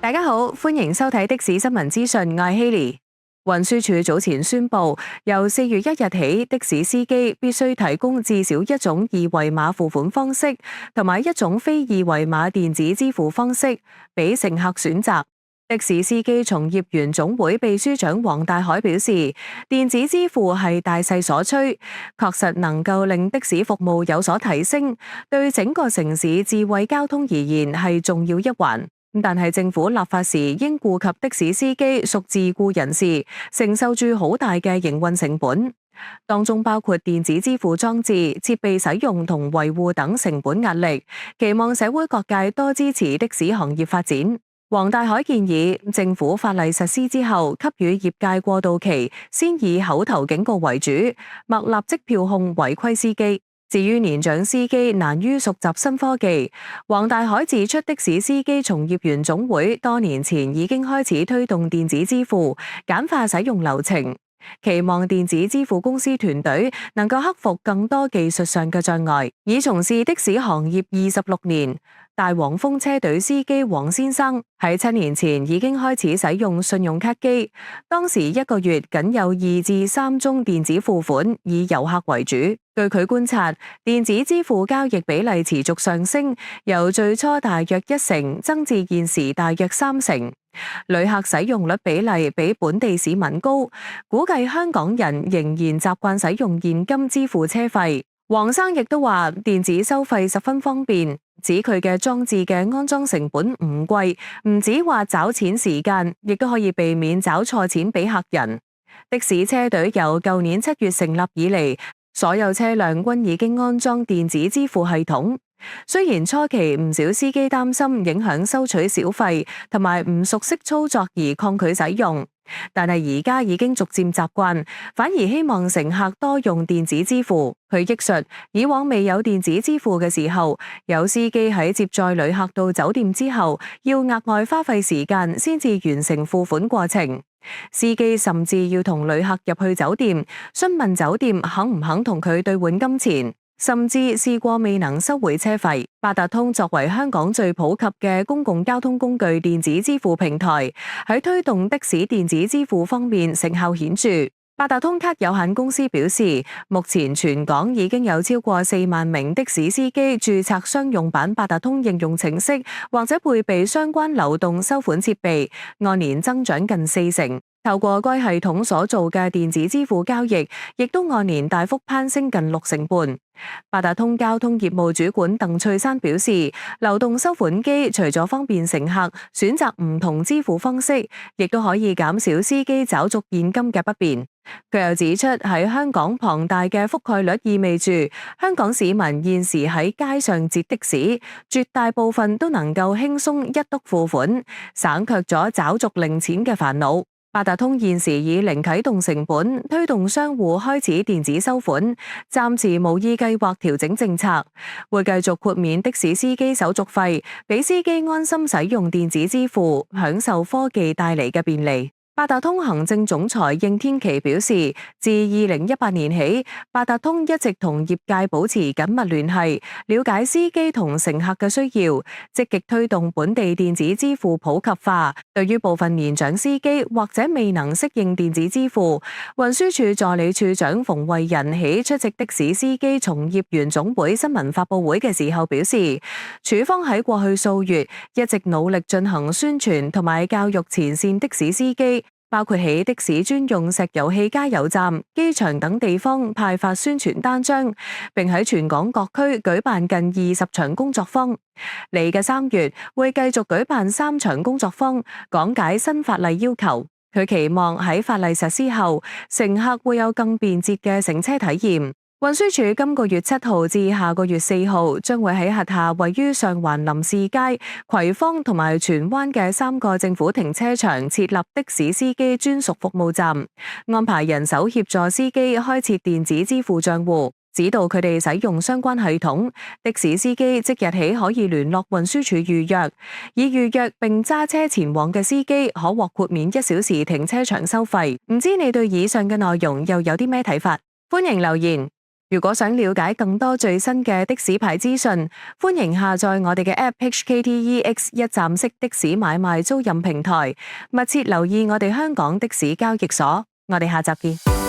大家好，歡迎收睇的士新聞資訊，我係希莉。運輸署早前宣布，由4月1日起，的士司機必須提供至少一種二維碼付款方式，同埋一種非二維碼電子支付方式，俾乘客選擇。的士司機從業員總會秘書長黃大海表示，電子支付係大勢所趨，確實能夠令的士服務有所提升，對整個城市智慧交通而言係重要一環。但係政府立法時應顧及的士司機屬自僱人士，承受住好大嘅營運成本，當中包括電子支付裝置、設備使用同維護等成本壓力。期望社會各界多支持的士行業發展。黃大海建議政府法例實施之後，給予業界過渡期，先以口頭警告為主，莫立即票控違規司機。至於年長司機難於熟習新科技，黃大海指出，的士司機從業員總會多年前已經開始推動電子支付，簡化使用流程，期望電子支付公司團隊能夠克服更多技術上嘅障礙。已從事的士行業26年，大黃蜂車隊司機黃先生喺7年前已經開始使用信用卡機，當時一個月僅有2至3宗電子付款，以遊客為主。據佢觀察，電子支付交易比例持續上升，由最初大約1成增至現時大約3成。旅客使用率比例比本地市民高，估計香港人仍然習慣使用現金支付車費。黃生亦都話電子收費十分方便，指佢嘅裝置嘅安裝成本唔貴，唔止話找錢時間，亦都可以避免找錯錢俾客人。的士車隊由舊年7月成立以嚟，所有車輛均已經安裝電子支付系統。雖然初期唔少司機擔心影響收取小費，同埋唔熟悉操作而抗拒使用，但係而家已經逐漸習慣，反而希望乘客多用電子支付。佢憶述，以往未有電子支付嘅時候，有司機喺接載旅客到酒店之後，要額外花費時間先至完成付款過程。司機甚至要同旅客入去酒店，詢問酒店肯唔肯同佢兌換金錢，甚至試過未能收回車費。八達通作為香港最普及嘅公共交通工具電子支付平台，喺推動的士電子支付方面成效顯著。八達通卡有限公司表示，目前全港已經有超過4萬名的士司機註冊商用版八達通應用程式，或者配備相關流動收款設備，按年增長近4成。透過該系統所做嘅電子支付交易，亦都按年大幅攀升近6成半。八達通交通業務主管鄧翠珊表示，流動收款機除咗方便乘客選擇唔同支付方式，亦都可以減少司機找續現金嘅不便。佢又指出，喺香港龐大嘅覆蓋率意味住，香港市民現時喺街上截的士，絕大部分都能夠輕鬆一篤付款，省卻咗找續零錢嘅煩惱。八達通現時以零啟動成本推動商戶開始電子收款，暫時無意計劃調整政策，會繼續豁免的士司機手續費，俾司機安心使用電子支付，享受科技帶嚟嘅便利。八達通行政總裁應天琪表示，自2018年起，八達通一直同業界保持緊密聯繫，了解司機同乘客嘅需要，積極推動本地電子支付普及化。對於部分年長司機或者未能適應電子支付，運輸署助理處長馮慧仁喺出席的士司機從業員總會新聞發佈會嘅時候表示，署方喺過去數月一直努力進行宣傳同埋教育前線的士司機，包括喺的士專用石油氣加油站、機場等地方派發宣傳單張，並喺全港各區舉辦近20場工作坊。嚟嘅3月會繼續舉辦3場工作坊，講解新法例要求。佢期望喺法例實施後，乘客會有更便捷嘅乘車體驗。運輸署今個月7號至下個月4號將會喺轄下位於上環林士街、葵芳同埋荃灣嘅3個政府停車場設立的士司機專屬服務站，安排人手協助司機開設電子支付賬戶，指導佢哋使用相關系統。的士司機即日起可以聯絡運輸署預約，已預約並揸車前往嘅司機可獲豁免1小時停車場收費。唔知你對以上嘅內容又有啲咩睇法？歡迎留言。如果想了解更多最新嘅的士牌資訊，歡迎下載我哋嘅 App HKTEX 一站式的士買賣租賃平台，密切留意我哋香港的士交易所。我哋下集見。